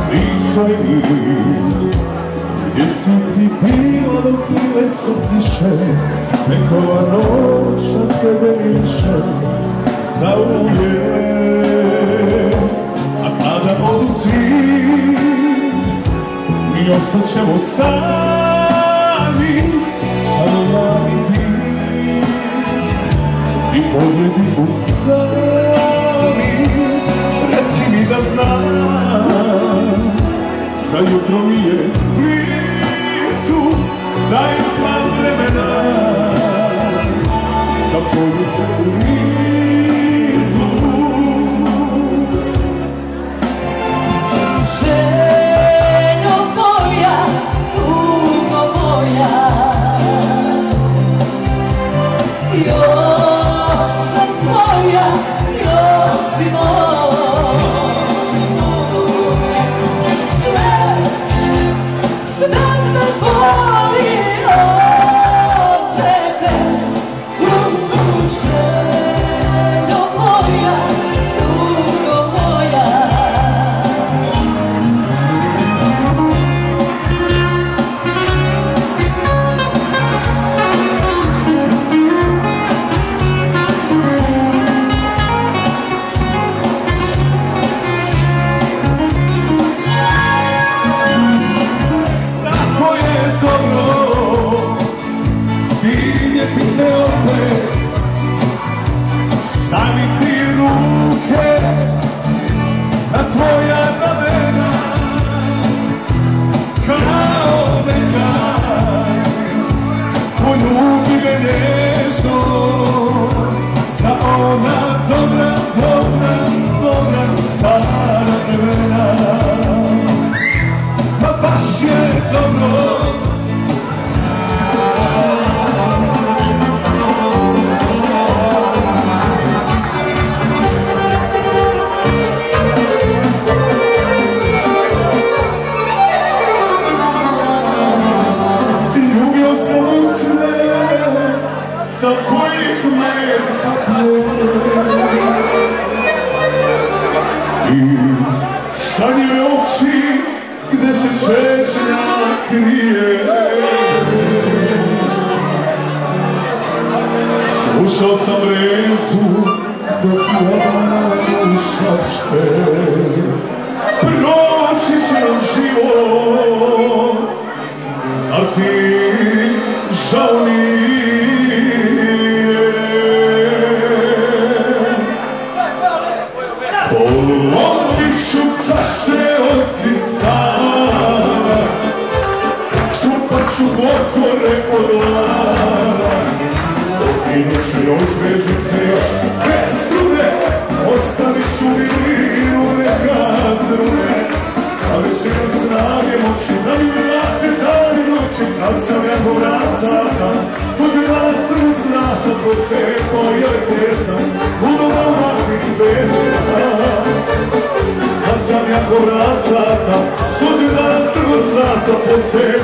pričaj mi, gdje si ti bila dok bile su tiše, nekova noć na tebe miše, za uvijek. A kada odu svi, mi ostaćemo sami, samo ja i ti, i pobjedi u dani. Reci mi da znam, da jutro mi je blizu, da imam vremena za poljuce u nizu. Željo moja, tugo moja, još sam tvoja, još si moja. Staviti ruke na tvoja ramena, kao nekad, poljubi me nežno, za ona dobra, dobra, dobra stara vremena. Pa baš je dobro. Sa kojih me kaplje i sanjive oči gde se čežnja krije. Slušao sam rezu dok planu šapšte, proći će nam život, zar ti žao nije? Polomit ću čaše od kristala, čupat ću bokore od lana, dokinut ću još vežice, još bez strude, ostaviš u viliru neka druge, a već nema snage moći da mi vrate dani noći, kad sam ja ko vracata, spođevala strut znata, pod se pojoj pesam, udova ovakvih pesama. Kad sam ja ko vracata, spođevala strut znata, pod se